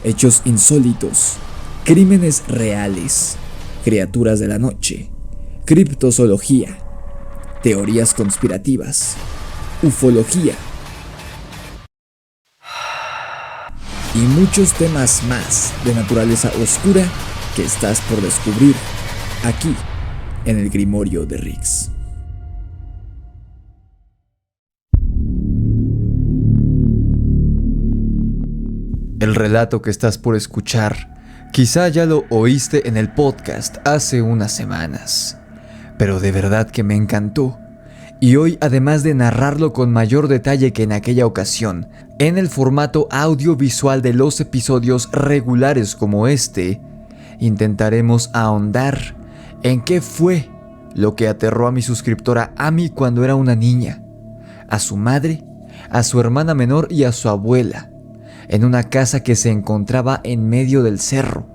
hechos insólitos, crímenes reales, criaturas de la noche, criptozoología, teorías conspirativas, ufología y muchos temas más de naturaleza oscura que estás por descubrir aquí en el Grimorio de Rix. El relato que estás por escuchar, quizá ya lo oíste en el podcast hace unas semanas, pero de verdad que me encantó. Y hoy, además de narrarlo con mayor detalle que en aquella ocasión, en el formato audiovisual de los episodios regulares como este, intentaremos ahondar en qué fue lo que aterró a mi suscriptora Amy cuando era una niña, a su madre, a su hermana menor y a su abuela, en una casa que se encontraba en medio del cerro,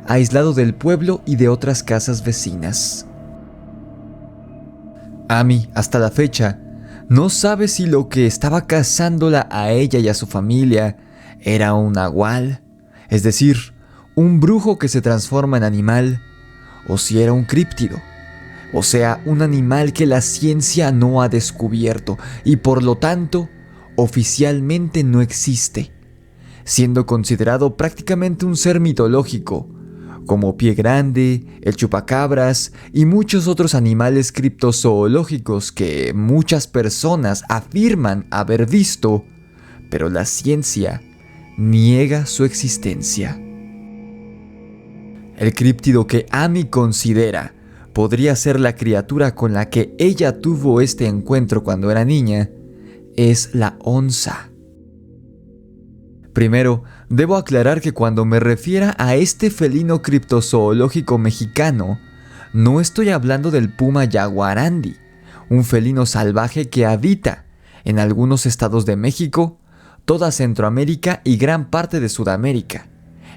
aislado del pueblo y de otras casas vecinas. Amy, hasta la fecha, no sabe si lo que estaba cazándola a ella y a su familia era un nahual, es decir, un brujo que se transforma en animal, o si era un críptido, o sea, un animal que la ciencia no ha descubierto y por lo tanto, oficialmente no existe, siendo considerado prácticamente un ser mitológico, como Pie Grande, el chupacabras y muchos otros animales criptozoológicos que muchas personas afirman haber visto, pero la ciencia niega su existencia. El críptido que Amy considera podría ser la criatura con la que ella tuvo este encuentro cuando era niña es la onza. Primero, debo aclarar que cuando me refiera a este felino criptozoológico mexicano, no estoy hablando del puma yaguarandi, un felino salvaje que habita en algunos estados de México, toda Centroamérica y gran parte de Sudamérica,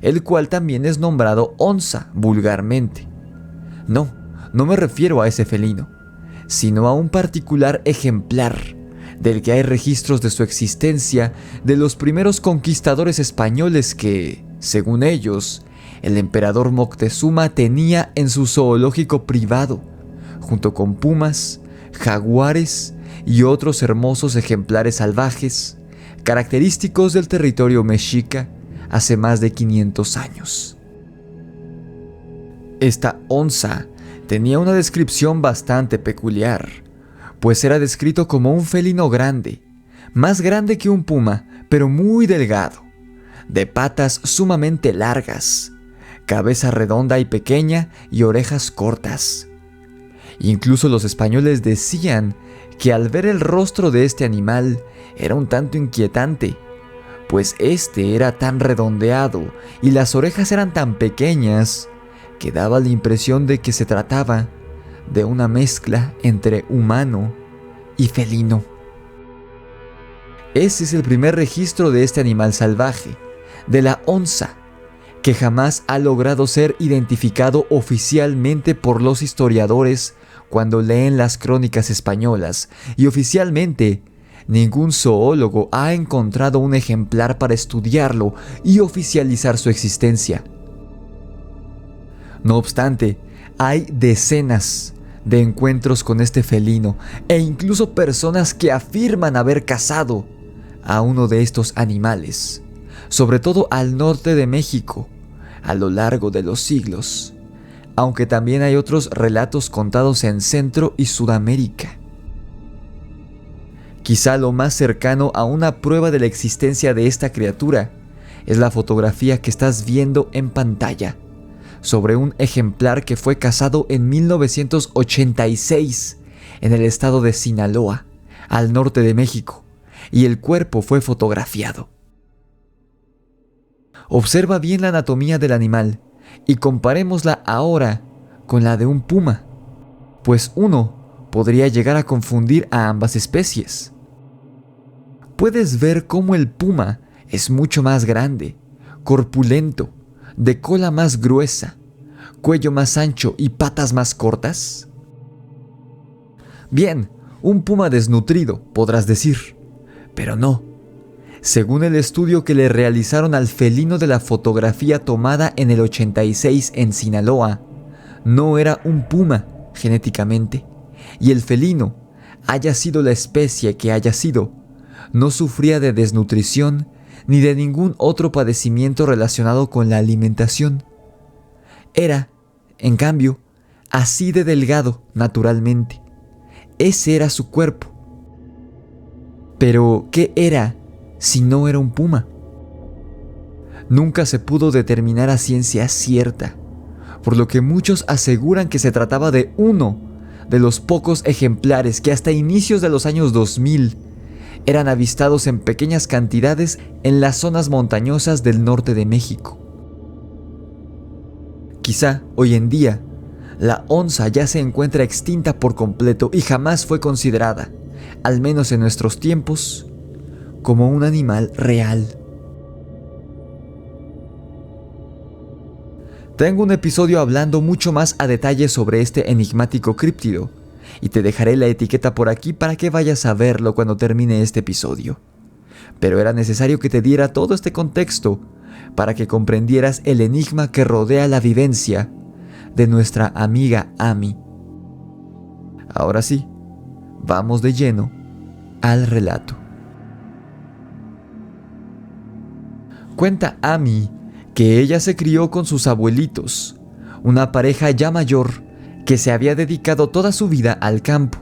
el cual también es nombrado onza vulgarmente. No me refiero a ese felino, sino a un particular ejemplar del que hay registros de su existencia de los primeros conquistadores españoles que, según ellos, el emperador Moctezuma tenía en su zoológico privado, junto con pumas, jaguares y otros hermosos ejemplares salvajes, característicos del territorio mexica hace más de 500 años. Esta onza tenía una descripción bastante peculiar, pues era descrito como un felino grande, más grande que un puma, pero muy delgado, de patas sumamente largas, cabeza redonda y pequeña y orejas cortas. Incluso los españoles decían que al ver el rostro de este animal era un tanto inquietante, pues este era tan redondeado y las orejas eran tan pequeñas que daba la impresión de que se trataba de una mezcla entre humano y felino. Ese es el primer registro de este animal salvaje, de la onza, que jamás ha logrado ser identificado oficialmente por los historiadores cuando leen las crónicas españolas, y oficialmente ningún zoólogo ha encontrado un ejemplar para estudiarlo y oficializar su existencia. No obstante, hay decenas de encuentros con este felino e incluso personas que afirman haber cazado a uno de estos animales, sobre todo al norte de México, a lo largo de los siglos, aunque también hay otros relatos contados en Centro y Sudamérica. Quizá lo más cercano a una prueba de la existencia de esta criatura es la fotografía que estás viendo en pantalla, sobre un ejemplar que fue cazado en 1986 en el estado de Sinaloa, al norte de México, y el cuerpo fue fotografiado. Observa bien la anatomía del animal y comparémosla ahora con la de un puma, pues uno podría llegar a confundir a ambas especies. Puedes ver cómo el puma es mucho más grande, corpulento, de cola más gruesa, cuello más ancho y patas más cortas. Bien, un puma desnutrido, podrás decir, pero no. Según el estudio que le realizaron al felino de la fotografía tomada en el 86 en Sinaloa, no era un puma genéticamente, y el felino, haya sido la especie que haya sido, no sufría de desnutrición ni de ningún otro padecimiento relacionado con la alimentación. Era, en cambio, así de delgado naturalmente. Ese era su cuerpo. Pero, ¿qué era si no era un puma? Nunca se pudo determinar a ciencia cierta, por lo que muchos aseguran que se trataba de uno de los pocos ejemplares que hasta inicios de los años 2000 eran avistados en pequeñas cantidades en las zonas montañosas del norte de México. Quizá hoy en día la onza ya se encuentra extinta por completo y jamás fue considerada, al menos en nuestros tiempos, como un animal real. Tengo un episodio hablando mucho más a detalle sobre este enigmático críptido, y te dejaré la etiqueta por aquí para que vayas a verlo cuando termine este episodio. Pero era necesario que te diera todo este contexto para que comprendieras el enigma que rodea la vivencia de nuestra amiga Amy. Ahora sí, vamos de lleno al relato. Cuenta Amy que ella se crió con sus abuelitos, una pareja ya mayor que se había dedicado toda su vida al campo.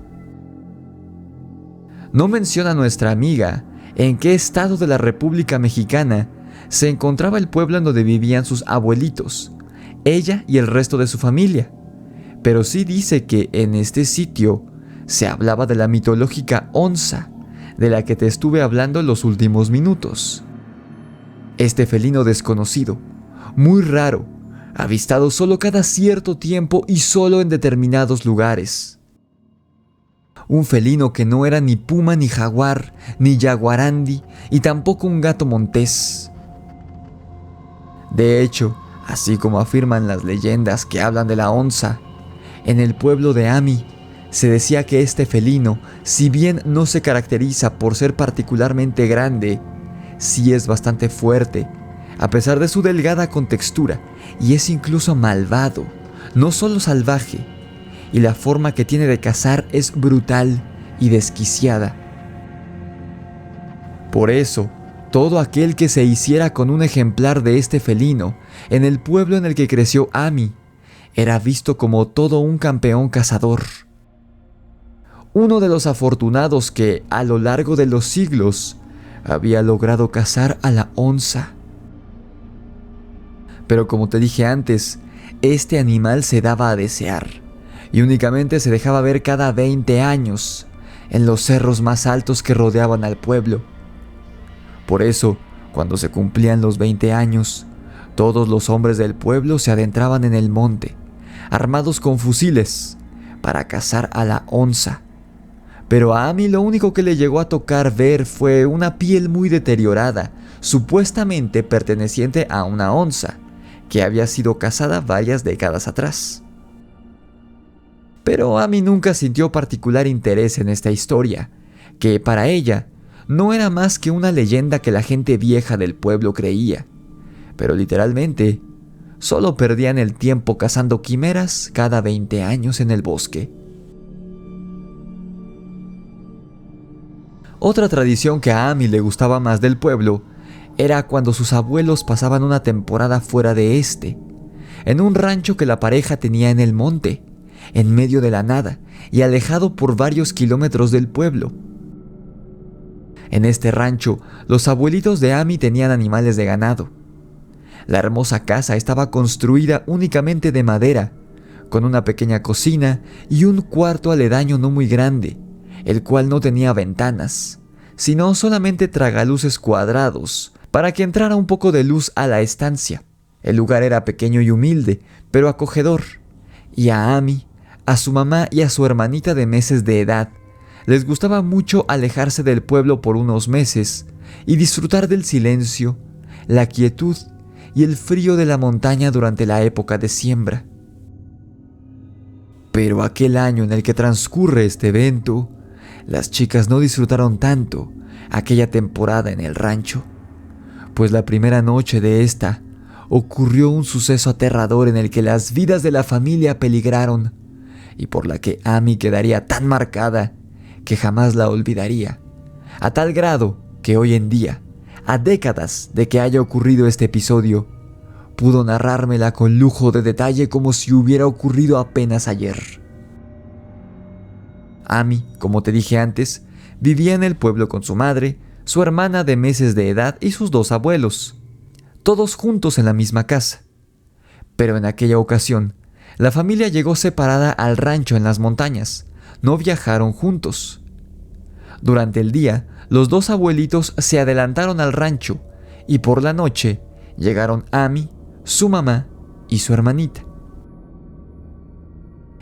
No menciona nuestra amiga en qué estado de la República Mexicana se encontraba el pueblo en donde vivían sus abuelitos, ella y el resto de su familia, pero sí dice que en este sitio se hablaba de la mitológica onza, de la que te estuve hablando en los últimos minutos. Este felino desconocido, muy raro, avistado solo cada cierto tiempo y solo en determinados lugares. Un felino que no era ni puma, ni jaguar, ni yaguarandi, y tampoco un gato montés. De hecho, así como afirman las leyendas que hablan de la onza, en el pueblo de Amy se decía que este felino, si bien no se caracteriza por ser particularmente grande, sí es bastante fuerte, a pesar de su delgada contextura, y es incluso malvado, no solo salvaje, y la forma que tiene de cazar es brutal y desquiciada. Por eso, todo aquel que se hiciera con un ejemplar de este felino en el pueblo en el que creció Amy era visto como todo un campeón cazador. Uno de los afortunados que, a lo largo de los siglos, había logrado cazar a la onza. Pero como te dije antes, este animal se daba a desear y únicamente se dejaba ver cada 20 años en los cerros más altos que rodeaban al pueblo. Por eso, cuando se cumplían los 20 años, todos los hombres del pueblo se adentraban en el monte, armados con fusiles, para cazar a la onza. Pero a Amy lo único que le llegó a tocar ver fue una piel muy deteriorada, supuestamente perteneciente a una onza, que había sido cazada varias décadas atrás. Pero Amy nunca sintió particular interés en esta historia, que para ella no era más que una leyenda que la gente vieja del pueblo creía, pero literalmente solo perdían el tiempo cazando quimeras cada 20 años en el bosque. Otra tradición que a Amy le gustaba más del pueblo era cuando sus abuelos pasaban una temporada fuera de en un rancho que la pareja tenía en el monte, en medio de la nada y alejado por varios kilómetros del pueblo. En este rancho, los abuelitos de Amy tenían animales de ganado. La hermosa casa estaba construida únicamente de madera, con una pequeña cocina y un cuarto aledaño no muy grande, el cual no tenía ventanas, sino solamente tragaluces cuadrados, para que entrara un poco de luz a la estancia. El lugar era pequeño y humilde, pero acogedor, y a Amy, a su mamá y a su hermanita de meses de edad, les gustaba mucho alejarse del pueblo por unos meses y disfrutar del silencio, la quietud y el frío de la montaña durante la época de siembra. Pero aquel año en el que transcurre este evento, las chicas no disfrutaron tanto, aquella temporada en el rancho, pues la primera noche de esta ocurrió un suceso aterrador en el que las vidas de la familia peligraron y por la que Amy quedaría tan marcada que jamás la olvidaría, a tal grado que hoy en día, a décadas de que haya ocurrido este episodio, pudo narrármela con lujo de detalle como si hubiera ocurrido apenas ayer. Amy, como te dije antes, vivía en el pueblo con su madre, su hermana de meses de edad y sus 2 abuelos, todos juntos en la misma casa. Pero en aquella ocasión, la familia llegó separada al rancho en las montañas, no viajaron juntos. Durante el día, los 2 abuelitos se adelantaron al rancho y por la noche llegaron Amy, su mamá y su hermanita.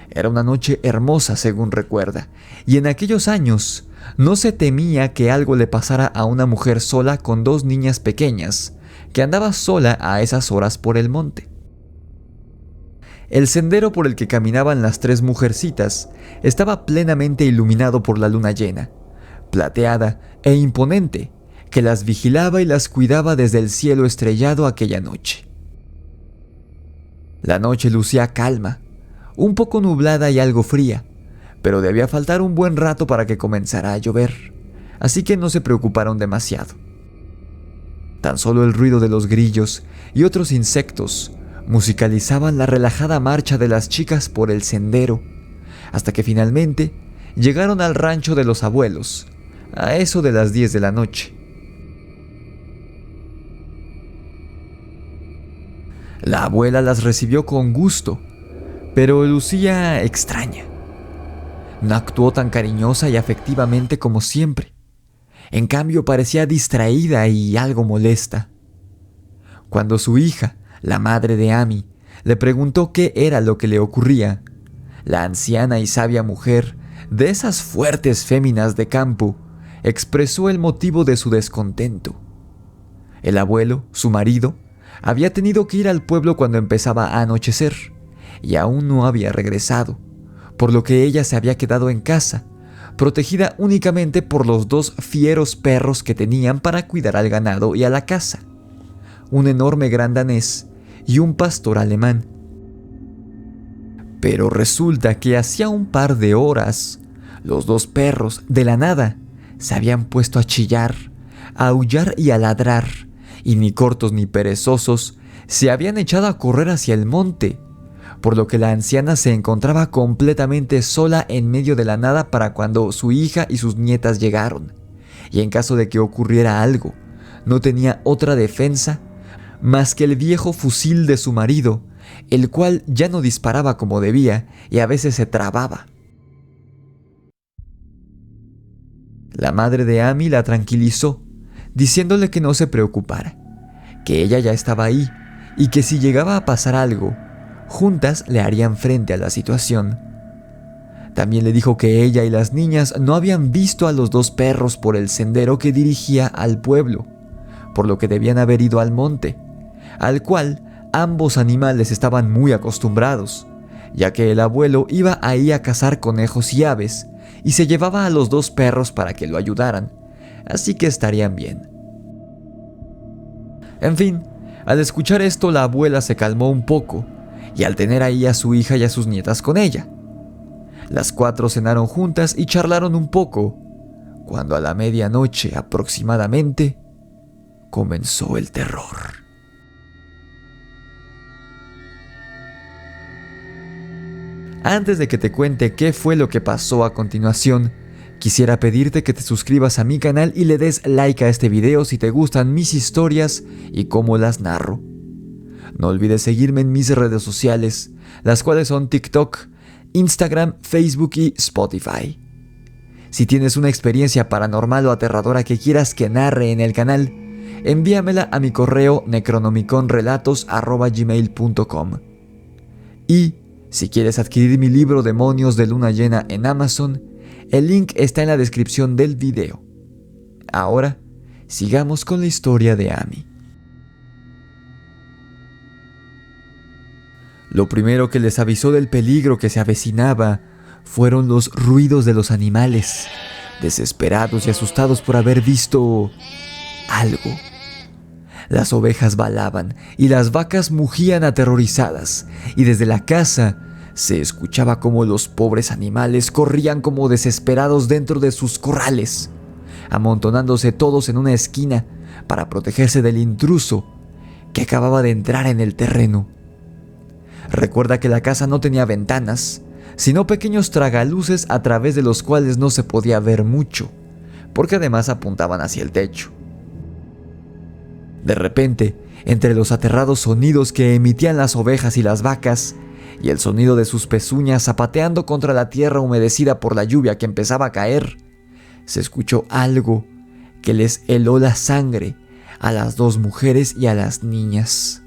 Era una noche hermosa, según recuerda, y en aquellos años no se temía que algo le pasara a una mujer sola con 2 niñas pequeñas, que andaba sola a esas horas por el monte. El sendero por el que caminaban las 3 mujercitas estaba plenamente iluminado por la luna llena, plateada e imponente, que las vigilaba y las cuidaba desde el cielo estrellado aquella noche. La noche lucía calma, un poco nublada y algo fría, pero debía faltar un buen rato para que comenzara a llover, así que no se preocuparon demasiado. Tan solo el ruido de los grillos y otros insectos musicalizaban la relajada marcha de las chicas por el sendero, hasta que finalmente llegaron al rancho de los abuelos, a eso de las 10 de la noche. La abuela las recibió con gusto, pero lucía extraña. No actuó tan cariñosa y afectivamente como siempre. En cambio, parecía distraída y algo molesta. Cuando su hija, la madre de Amy, le preguntó qué era lo que le ocurría, la anciana y sabia mujer, de esas fuertes féminas de campo, expresó el motivo de su descontento. El abuelo, su marido, había tenido que ir al pueblo cuando empezaba a anochecer y aún no había regresado, por lo que ella se había quedado en casa, protegida únicamente por los 2 fieros perros que tenían para cuidar al ganado y a la casa, un enorme gran danés y un pastor alemán. Pero resulta que hacía un par de horas, los 2 perros, de la nada, se habían puesto a chillar, a aullar y a ladrar, y ni cortos ni perezosos se habían echado a correr hacia el monte, por lo que la anciana se encontraba completamente sola en medio de la nada para cuando su hija y sus nietas llegaron, y en caso de que ocurriera algo, no tenía otra defensa más que el viejo fusil de su marido, el cual ya no disparaba como debía y a veces se trababa. La madre de Amy la tranquilizó, diciéndole que no se preocupara, que ella ya estaba ahí y que si llegaba a pasar algo, juntas le harían frente a la situación. También le dijo que ella y las niñas no habían visto a los 2 perros por el sendero que dirigía al pueblo, por lo que debían haber ido al monte, al cual ambos animales estaban muy acostumbrados, ya que el abuelo iba ahí a cazar conejos y aves y se llevaba a los 2 perros para que lo ayudaran, así que estarían bien. En fin, al escuchar esto la abuela se calmó un poco, y al tener ahí a su hija y a sus nietas con ella. Las 4 cenaron juntas y charlaron un poco, cuando a la medianoche aproximadamente comenzó el terror. Antes de que te cuente qué fue lo que pasó a continuación, quisiera pedirte que te suscribas a mi canal y le des like a este video si te gustan mis historias y cómo las narro. No olvides seguirme en mis redes sociales, las cuales son TikTok, Instagram, Facebook y Spotify. Si tienes una experiencia paranormal o aterradora que quieras que narre en el canal, envíamela a mi correo necronomiconrelatos@gmail.com. Y si quieres adquirir mi libro Demonios de Luna Llena en Amazon, el link está en la descripción del video. Ahora, sigamos con la historia de Amy. Lo primero que les avisó del peligro que se avecinaba fueron los ruidos de los animales, desesperados y asustados por haber visto algo. Las ovejas balaban y las vacas mugían aterrorizadas, y desde la casa se escuchaba cómo los pobres animales corrían como desesperados dentro de sus corrales, amontonándose todos en una esquina para protegerse del intruso que acababa de entrar en el terreno. Recuerda que la casa no tenía ventanas, sino pequeños tragaluces a través de los cuales no se podía ver mucho, porque además apuntaban hacia el techo. De repente, entre los aterrados sonidos que emitían las ovejas y las vacas, y el sonido de sus pezuñas zapateando contra la tierra humedecida por la lluvia que empezaba a caer, se escuchó algo que les heló la sangre a las dos mujeres y a las niñas.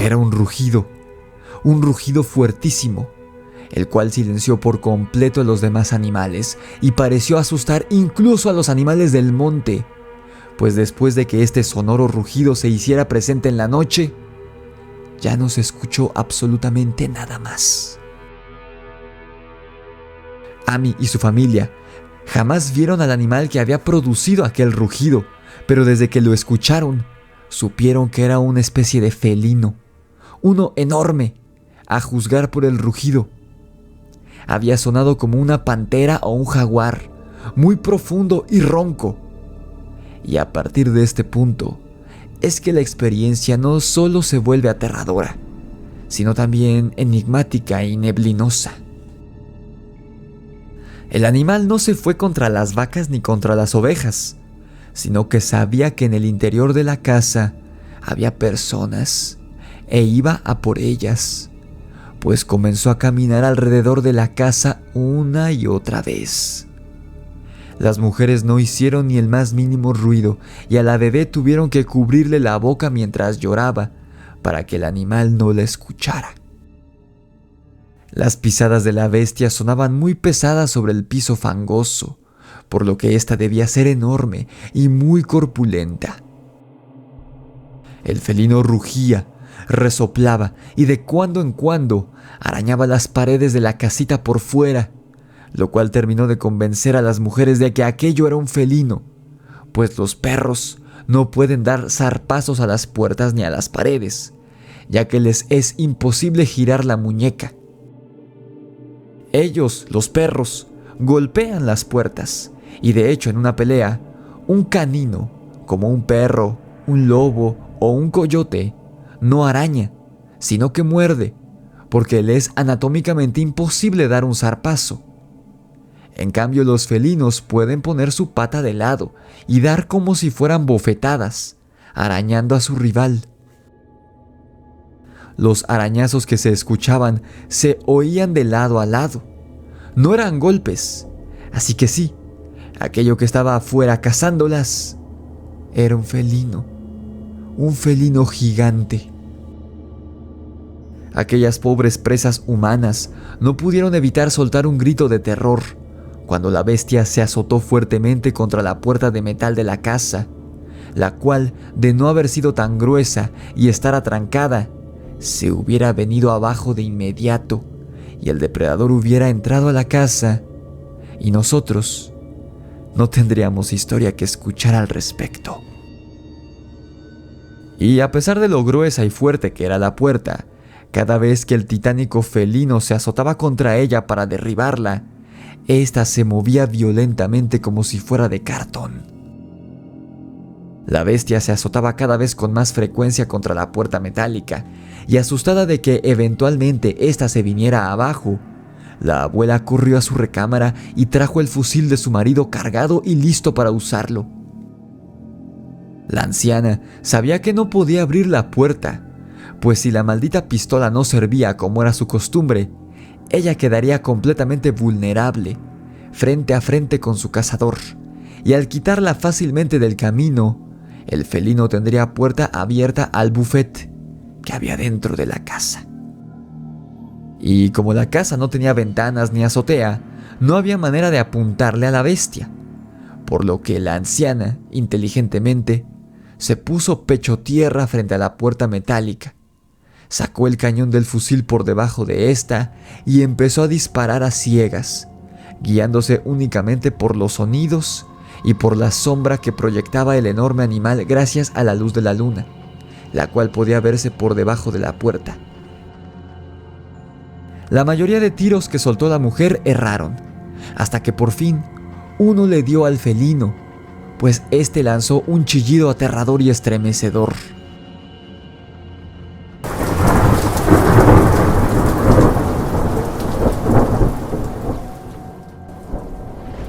Era un rugido fuertísimo, el cual silenció por completo a los demás animales y pareció asustar incluso a los animales del monte, pues después de que este sonoro rugido se hiciera presente en la noche, ya no se escuchó absolutamente nada más. Amy y su familia jamás vieron al animal que había producido aquel rugido, pero desde que lo escucharon, supieron que era una especie de felino, uno enorme, a juzgar por el rugido. Había sonado como una pantera o un jaguar, muy profundo y ronco. Y a partir de este punto, es que la experiencia no solo se vuelve aterradora, sino también enigmática y neblinosa. El animal no se fue contra las vacas ni contra las ovejas, sino que sabía que en el interior de la casa había personas e iba a por ellas, pues comenzó a caminar alrededor de la casa una y otra vez. Las mujeres no hicieron ni el más mínimo ruido y a la bebé tuvieron que cubrirle la boca mientras lloraba para que el animal no la escuchara. Las pisadas de la bestia sonaban muy pesadas sobre el piso fangoso, por lo que ésta debía ser enorme y muy corpulenta. El felino rugía, resoplaba y de cuando en cuando arañaba las paredes de la casita por fuera, lo cual terminó de convencer a las mujeres de que aquello era un felino, pues los perros no pueden dar zarpazos a las puertas ni a las paredes, ya que les es imposible girar la muñeca. Ellos, los perros, golpean las puertas, y de hecho en una pelea, un canino, como un perro, un lobo o un coyote, no araña, sino que muerde, porque le es anatómicamente imposible dar un zarpazo. En cambio, los felinos pueden poner su pata de lado y dar como si fueran bofetadas, arañando a su rival. Los arañazos que se escuchaban se oían de lado a lado. No eran golpes, así que sí, aquello que estaba afuera cazándolas era un felino gigante. Aquellas pobres presas humanas no pudieron evitar soltar un grito de terror cuando la bestia se azotó fuertemente contra la puerta de metal de la casa, la cual, de no haber sido tan gruesa y estar atrancada, se hubiera venido abajo de inmediato y el depredador hubiera entrado a la casa y nosotros no tendríamos historia que escuchar al respecto. Y a pesar de lo gruesa y fuerte que era la puerta, cada vez que el titánico felino se azotaba contra ella para derribarla, ésta se movía violentamente como si fuera de cartón. La bestia se azotaba cada vez con más frecuencia contra la puerta metálica, y asustada de que eventualmente ésta se viniera abajo, la abuela corrió a su recámara y trajo el fusil de su marido cargado y listo para usarlo. La anciana sabía que no podía abrir la puerta, pues si la maldita pistola no servía como era su costumbre, ella quedaría completamente vulnerable, frente a frente con su cazador, y al quitarla fácilmente del camino, el felino tendría puerta abierta al buffet que había dentro de la casa. Y como la casa no tenía ventanas ni azotea, no había manera de apuntarle a la bestia, por lo que la anciana, inteligentemente, se puso pecho tierra frente a la puerta metálica, Sacó el cañón del fusil por debajo de esta y empezó a disparar a ciegas, guiándose únicamente por los sonidos y por la sombra que proyectaba el enorme animal gracias a la luz de la luna, la cual podía verse por debajo de la puerta. La mayoría de tiros que soltó la mujer erraron, hasta que por fin uno le dio al felino, pues este lanzó un chillido aterrador y estremecedor.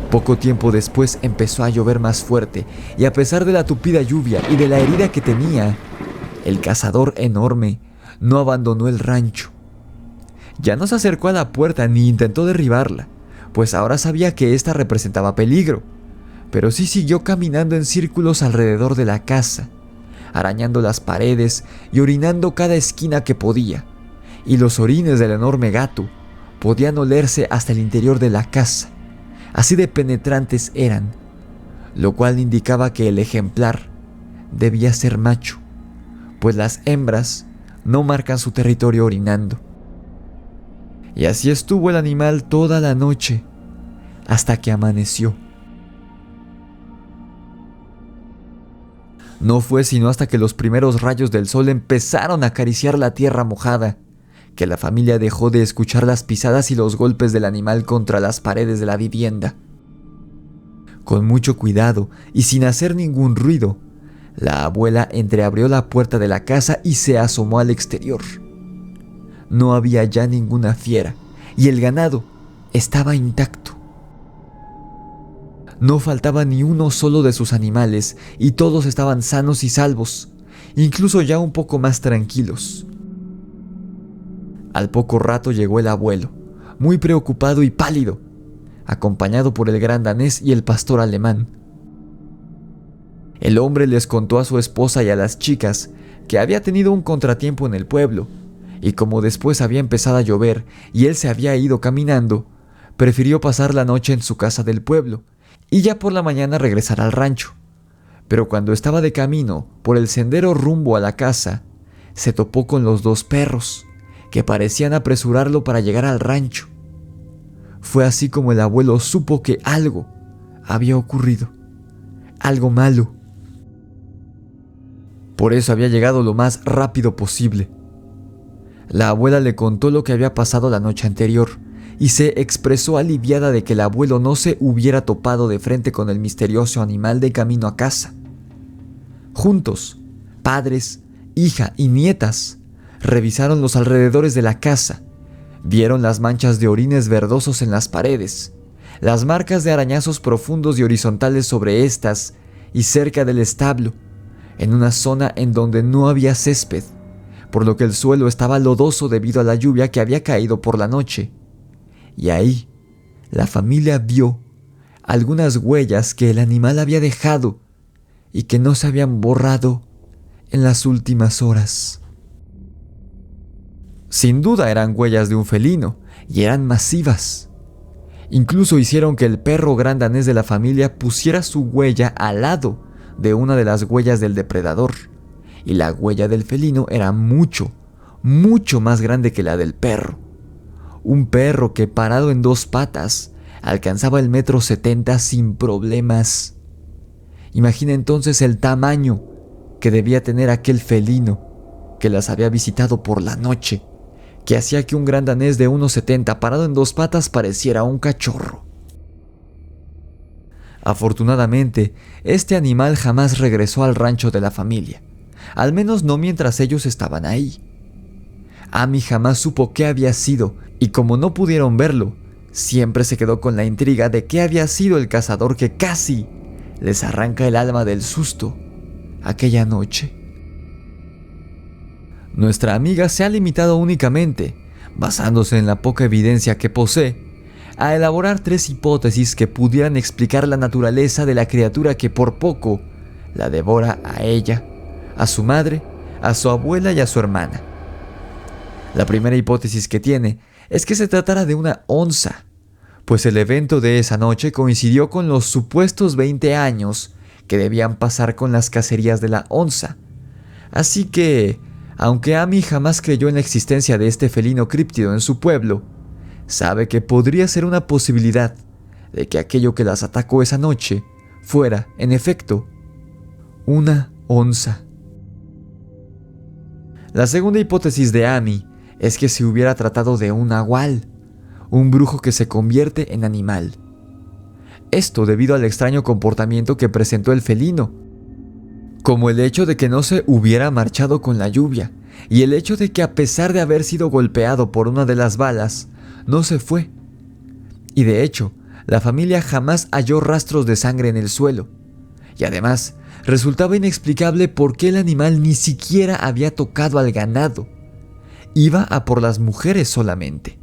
Poco tiempo después empezó a llover más fuerte, y a pesar de la tupida lluvia y de la herida que tenía, el cazador enorme no abandonó el rancho. Ya no se acercó a la puerta ni intentó derribarla, pues ahora sabía que ésta representaba peligro, pero sí siguió caminando en círculos alrededor de la casa, arañando las paredes y orinando cada esquina que podía, y los orines del enorme gato podían olerse hasta el interior de la casa. Así de penetrantes eran, lo cual indicaba que el ejemplar debía ser macho, pues las hembras no marcan su territorio orinando. Y así estuvo el animal toda la noche, hasta que amaneció. No fue sino hasta que los primeros rayos del sol empezaron a acariciar la tierra mojada, que la familia dejó de escuchar las pisadas y los golpes del animal contra las paredes de la vivienda. Con mucho cuidado y sin hacer ningún ruido, la abuela entreabrió la puerta de la casa y se asomó al exterior. No había ya ninguna fiera y el ganado estaba intacto. No faltaba ni uno solo de sus animales y todos estaban sanos y salvos, incluso ya un poco más tranquilos. Al poco rato llegó el abuelo, muy preocupado y pálido, acompañado por el gran danés y el pastor alemán. El hombre les contó a su esposa y a las chicas que había tenido un contratiempo en el pueblo, y como después había empezado a llover y él se había ido caminando, prefirió pasar la noche en su casa del pueblo y ya por la mañana regresar al rancho. Pero cuando estaba de camino por el sendero rumbo a la casa, se topó con los dos perros, que parecían apresurarlo para llegar al rancho. Fue así como el abuelo supo que algo había ocurrido, algo malo. Por eso había llegado lo más rápido posible. La abuela le contó lo que había pasado la noche anterior y se expresó aliviada de que el abuelo no se hubiera topado de frente con el misterioso animal de camino a casa. Juntos, padres, hija y nietas revisaron los alrededores de la casa, vieron las manchas de orines verdosos en las paredes, las marcas de arañazos profundos y horizontales sobre estas y cerca del establo, en una zona en donde no había césped, por lo que el suelo estaba lodoso debido a la lluvia que había caído por la noche. Y ahí, la familia vio algunas huellas que el animal había dejado y que no se habían borrado en las últimas horas. Sin duda eran huellas de un felino y eran masivas. Incluso hicieron que el perro gran danés de la familia pusiera su huella al lado de una de las huellas del depredador, y la huella del felino era mucho, mucho más grande que la del perro. Un perro que parado en dos patas alcanzaba el 1,70 m sin problemas. Imagina entonces el tamaño que debía tener aquel felino que las había visitado por la noche, que hacía que un gran danés de 1,70 m parado en dos patas pareciera un cachorro. Afortunadamente, este animal jamás regresó al rancho de la familia, al menos no mientras ellos estaban ahí. Amy jamás supo qué había sido, y como no pudieron verlo, siempre se quedó con la intriga de qué había sido el cazador que casi les arranca el alma del susto aquella noche. Nuestra amiga se ha limitado únicamente, basándose en la poca evidencia que posee, a elaborar 3 hipótesis que pudieran explicar la naturaleza de la criatura que por poco la devora a ella, a su madre, a su abuela y a su hermana. La primera hipótesis que tiene es que se tratara de una onza, pues el evento de esa noche coincidió con los supuestos 20 años que debían pasar con las cacerías de la onza. Así que Aunque Amy jamás creyó en la existencia de este felino críptido en su pueblo, sabe que podría ser una posibilidad de que aquello que las atacó esa noche fuera, en efecto, una onza. La segunda hipótesis de Amy es que se hubiera tratado de un nahual, un brujo que se convierte en animal. Esto debido al extraño comportamiento que presentó el felino, como el hecho de que no se hubiera marchado con la lluvia, y el hecho de que a pesar de haber sido golpeado por una de las balas, no se fue. Y de hecho, la familia jamás halló rastros de sangre en el suelo. Y además, resultaba inexplicable por qué el animal ni siquiera había tocado al ganado. Iba a por las mujeres solamente.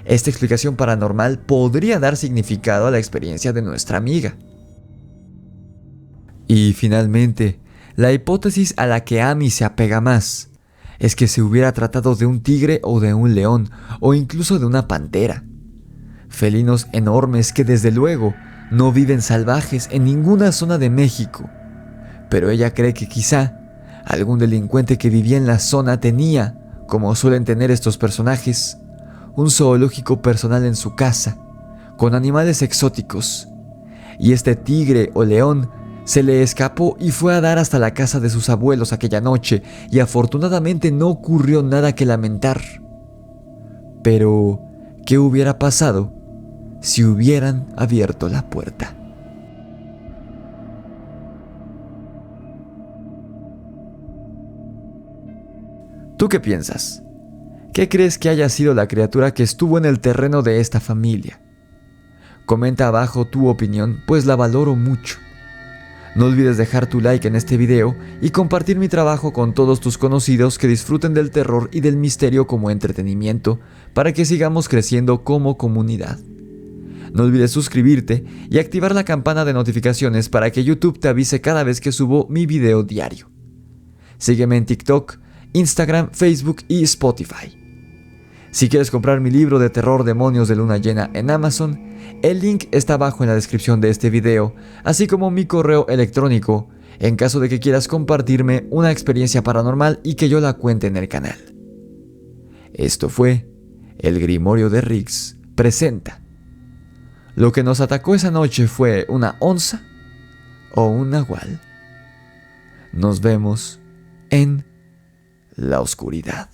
Esta explicación paranormal podría dar significado a la experiencia de nuestra amiga. Y finalmente, la hipótesis a la que Amy se apega más es que se hubiera tratado de un tigre o de un león o incluso de una pantera. Felinos enormes que desde luego no viven salvajes en ninguna zona de México. Pero ella cree que quizá algún delincuente que vivía en la zona tenía, como suelen tener estos personajes, un zoológico personal en su casa, con animales exóticos. Y este tigre o león se le escapó y fue a dar hasta la casa de sus abuelos aquella noche, y afortunadamente no ocurrió nada que lamentar. Pero, ¿qué hubiera pasado si hubieran abierto la puerta? ¿Tú qué piensas? ¿Qué crees que haya sido la criatura que estuvo en el terreno de esta familia? Comenta abajo tu opinión, pues la valoro mucho. No olvides dejar tu like en este video y compartir mi trabajo con todos tus conocidos que disfruten del terror y del misterio como entretenimiento para que sigamos creciendo como comunidad. No olvides suscribirte y activar la campana de notificaciones para que YouTube te avise cada vez que subo mi video diario. Sígueme en TikTok, Instagram, Facebook y Spotify. Si quieres comprar mi libro de terror Demonios de Luna Llena en Amazon, el link está abajo en la descripción de este video, así como mi correo electrónico, en caso de que quieras compartirme una experiencia paranormal y que yo la cuente en el canal. Esto fue El Grimorio de Riggs presenta. ¿Lo que nos atacó esa noche fue una onza o un nahual? Nos vemos en la oscuridad.